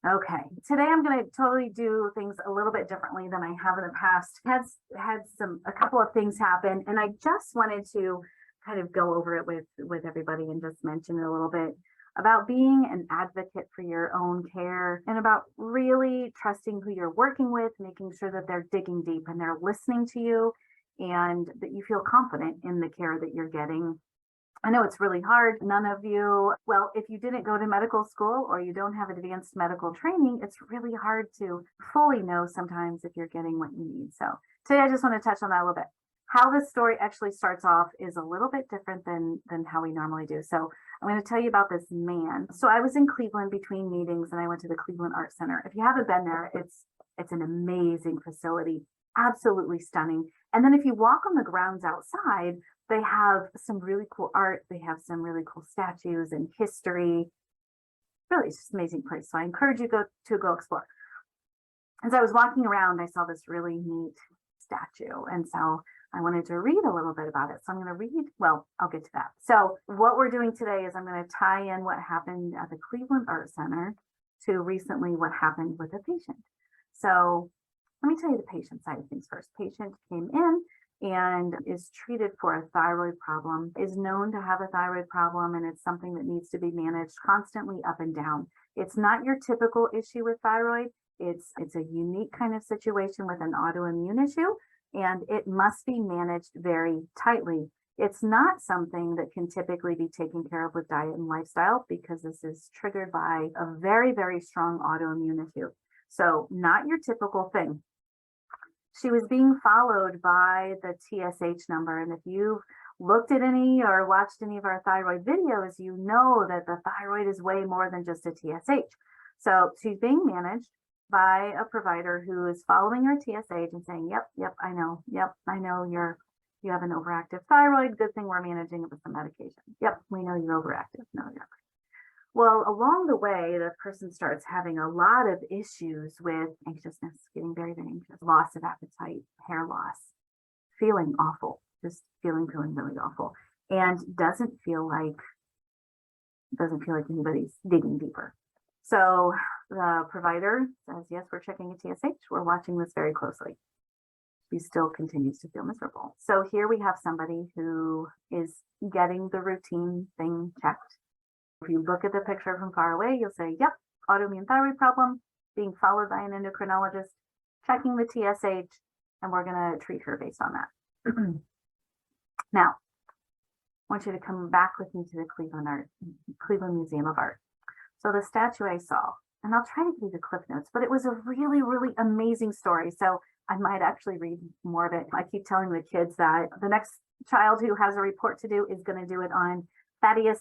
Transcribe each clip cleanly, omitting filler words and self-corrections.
Okay, today I'm going to totally do things a little bit differently than I have in the past. Had a couple of things happen, and I just wanted to kind of go over it with everybody and just mention a little bit about being an advocate for your own care and about really trusting who you're working with, making sure that they're digging deep and they're listening to you and that you feel confident in the care that you're getting. I know it's really hard. None of you, well, if you didn't go to medical school or you don't have advanced medical training, it's really hard to fully know sometimes if you're getting what you need. So today I just want to touch on that a little bit. How this story actually starts off is a little bit different than how we normally do. So I'm going to tell you about this man. So I was in Cleveland between meetings and I went to the Cleveland Art Center. If you haven't been there, it's an amazing facility, absolutely stunning. And then if you walk on the grounds outside, they have some really cool art. They have some really cool statues and history. Really, it's just an amazing place. So I encourage you to go explore. As I was walking around, I saw this really neat statue. And so I wanted to read a little bit about it. So I'm going to read, well, I'll get to that. So what we're doing today is I'm going to tie in what happened at the Cleveland Art Center to recently what happened with a patient. So let me tell you the patient side of things first. Patient came in and is treated for a thyroid problem, is known to have a thyroid problem, and it's something that needs to be managed constantly up and down. It's not your typical issue with thyroid. It's a unique kind of situation with an autoimmune issue, and it must be managed very tightly. It's not something that can typically be taken care of with diet and lifestyle because this is triggered by a very, very strong autoimmune issue. So not your typical thing. She was being followed by the TSH number. And if you've looked at any or watched any of our thyroid videos, you know that the thyroid is way more than just a TSH. So she's being managed by a provider who is following her TSH and saying, yep, I know you have an overactive thyroid. Good thing we're managing it with some medication. Yep, we know you're overactive. No, you're not. Well, along the way, the person starts having a lot of issues with anxiousness, getting very, very anxious, loss of appetite, hair loss, feeling awful, just feeling really awful, and doesn't feel like anybody's digging deeper. So the provider says, yes, we're checking a TSH. We're watching this very closely. She still continues to feel miserable. So here we have somebody who is getting the routine thing checked. If you look at the picture from far away, you'll say, yep, autoimmune thyroid problem, being followed by an endocrinologist, checking the TSH, and we're going to treat her based on that. Now, I want you to come back with me to the Cleveland Museum of Art. So the statue I saw, and I'll try to give you the cliff notes, but it was a really, really amazing story. So I might actually read more of it. I keep telling the kids that the next child who has a report to do is going to do it on Thaddeus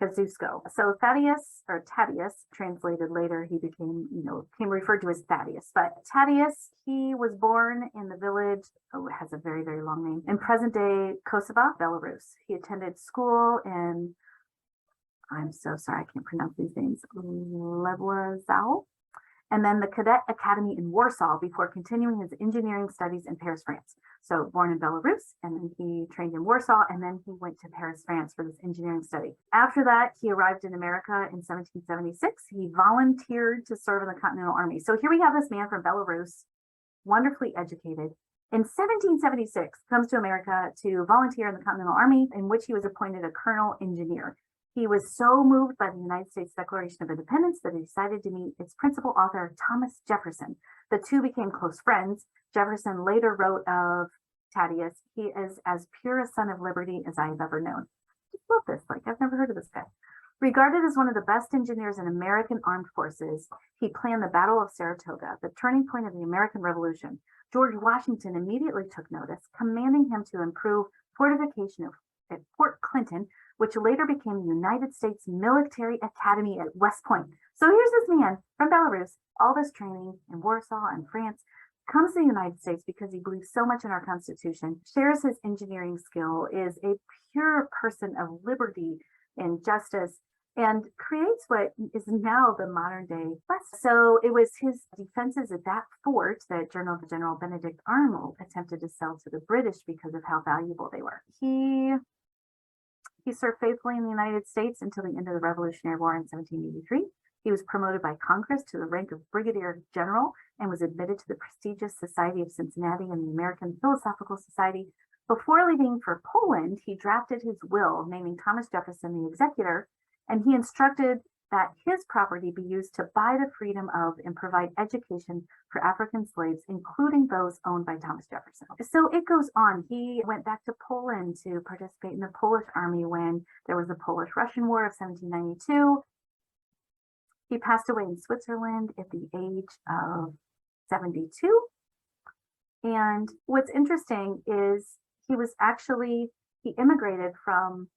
Kosciuszko. So Thaddeus, translated later, he became referred to as Thaddeus. But Thaddeus, he was born in the village, it has a very, very long name, in present-day Kosovo, Belarus. He attended school in, I'm so sorry, I can't pronounce these names, Leblanc, and then the Cadet Academy in Warsaw before continuing his engineering studies in Paris, France. So born in Belarus, and then he trained in Warsaw, and then he went to Paris, France for this engineering study. After that, he arrived in America in 1776. He volunteered to serve in the Continental Army. So here we have this man from Belarus, wonderfully educated. In 1776, comes to America to volunteer in the Continental Army, in which he was appointed a colonel engineer. He was so moved by the United States Declaration of Independence that he decided to meet its principal author, Thomas Jefferson. The two became close friends. Jefferson later wrote of Thaddeus, he is as pure a son of liberty as I have ever known. I just love this. I've never heard of this guy. Regarded as one of the best engineers in American armed forces, he planned the Battle of Saratoga, the turning point of the American Revolution. George Washington immediately took notice, commanding him to improve fortification at Fort Clinton, which later became the United States Military Academy at West Point. So here's this man from Belarus, all this training in Warsaw and France, comes to the United States because he believes so much in our Constitution, shares his engineering skill, is a pure person of liberty and justice, and creates what is now the modern day West. So it was his defenses at that fort that General Benedict Arnold attempted to sell to the British because of how valuable they were. He served faithfully in the United States until the end of the Revolutionary War in 1783. He was promoted by Congress to the rank of Brigadier General and was admitted to the prestigious Society of Cincinnati and the American Philosophical Society. Before leaving for Poland, he drafted his will, naming Thomas Jefferson the executor, and he instructed that his property be used to buy the freedom of and provide education for African slaves, including those owned by Thomas Jefferson. So it goes on. He went back to Poland to participate in the Polish army when there was the Polish-Russian War of 1792. He passed away in Switzerland at the age of 72. And what's interesting is he immigrated from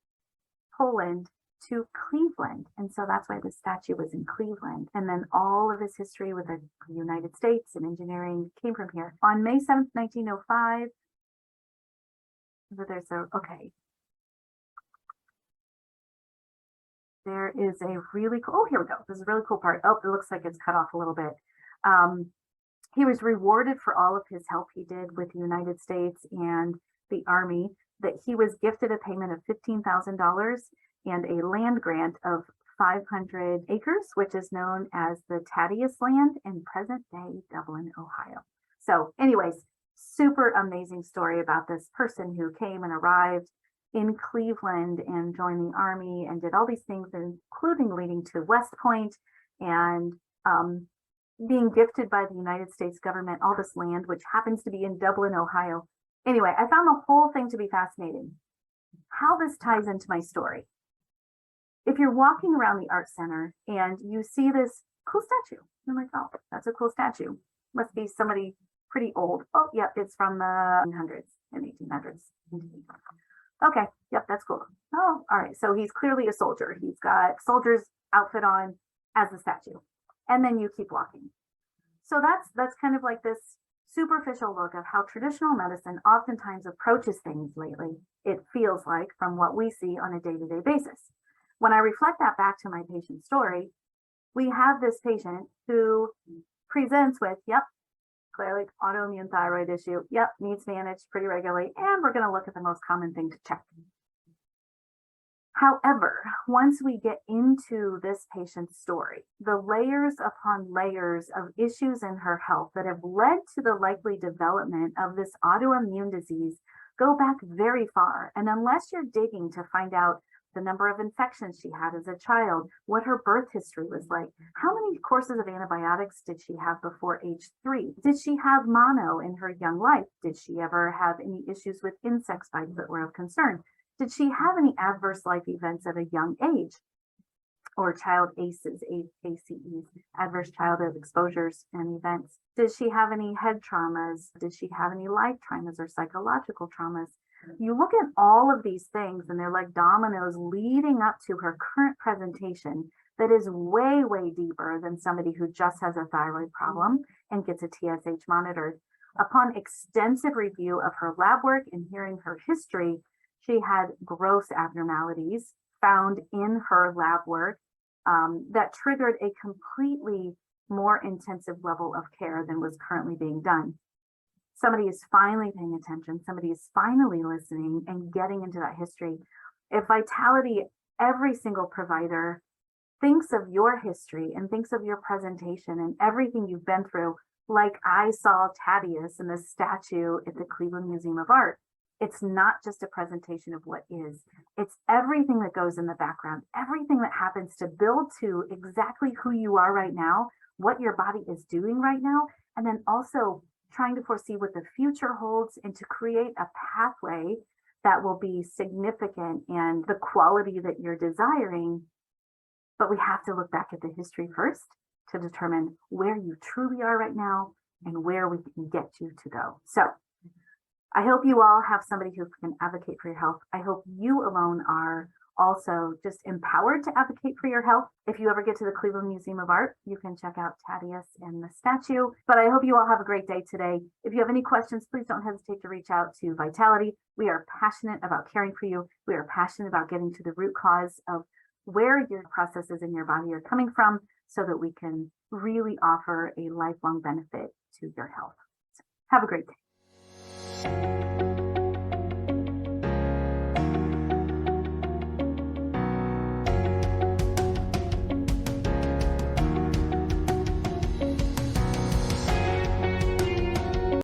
Poland to Cleveland. And so that's why the statue was in Cleveland. And then all of his history with the United States and engineering came from here. On May 7th, 1905, there is a really cool, here we go. This is a really cool part. Oh, it looks like it's cut off a little bit. He was rewarded for all of his help he did with the United States and the Army, that he was gifted a payment of $15,000 and a land grant of 500 acres, which is known as the Thaddeus land in present-day Dublin, Ohio. So anyways, super amazing story about this person who came and arrived in Cleveland and joined the Army and did all these things, including leading to West Point and being gifted by the United States government all this land, which happens to be in Dublin, Ohio. Anyway, I found the whole thing to be fascinating. How this ties into my story. If you're walking around the art center and you see this cool statue, you're like, oh, that's a cool statue. Must be somebody pretty old. Oh, yep, it's from the 1800s and 1800s. Okay, yep, that's cool. Oh, all right. So he's clearly a soldier. He's got soldier's outfit on as a statue. And then you keep walking. So that's kind of like this superficial look of how traditional medicine oftentimes approaches things lately, it feels like, from what we see on a day-to-day basis. When I reflect that back to my patient's story, we have this patient who presents with, yep, clearly autoimmune thyroid issue, yep, needs managed pretty regularly, and we're going to look at the most common thing to check. However, once we get into this patient's story, the layers upon layers of issues in her health that have led to the likely development of this autoimmune disease go back very far. And unless you're digging to find out the number of infections she had as a child, what her birth history was like, how many courses of antibiotics did she have before age 3? Did she have mono in her young life? Did she ever have any issues with insect bites that were of concern? Did she have any adverse life events at a young age? Or child ACEs, ACEs, adverse childhood exposures and events? Did she have any head traumas? Did she have any life traumas or psychological traumas? You look at all of these things and they're like dominoes leading up to her current presentation that is way, way deeper than somebody who just has a thyroid problem and gets a TSH monitored. Upon extensive review of her lab work and hearing her history, she had gross abnormalities found in her lab work that triggered a completely more intensive level of care than was currently being done. Somebody is finally paying attention. Somebody is finally listening and getting into that history. If Vitality, every single provider, thinks of your history and thinks of your presentation and everything you've been through, like I saw Thaddeus in the statue at the Cleveland Museum of Art, it's not just a presentation of what is, it's everything that goes in the background, everything that happens to build to exactly who you are right now, what your body is doing right now, and then also trying to foresee what the future holds and to create a pathway that will be significant and the quality that you're desiring. But we have to look back at the history first to determine where you truly are right now and where we can get you to go. So I hope you all have somebody who can advocate for your health. I hope you alone are also just empowered to advocate for your health. If you ever get to the Cleveland Museum of Art, you can check out Thaddeus and the statue. But I hope you all have a great day today. If you have any questions, please don't hesitate to reach out to Vitality. We are passionate about caring for you. We are passionate about getting to the root cause of where your processes in your body are coming from so that we can really offer a lifelong benefit to your health. So have a great day.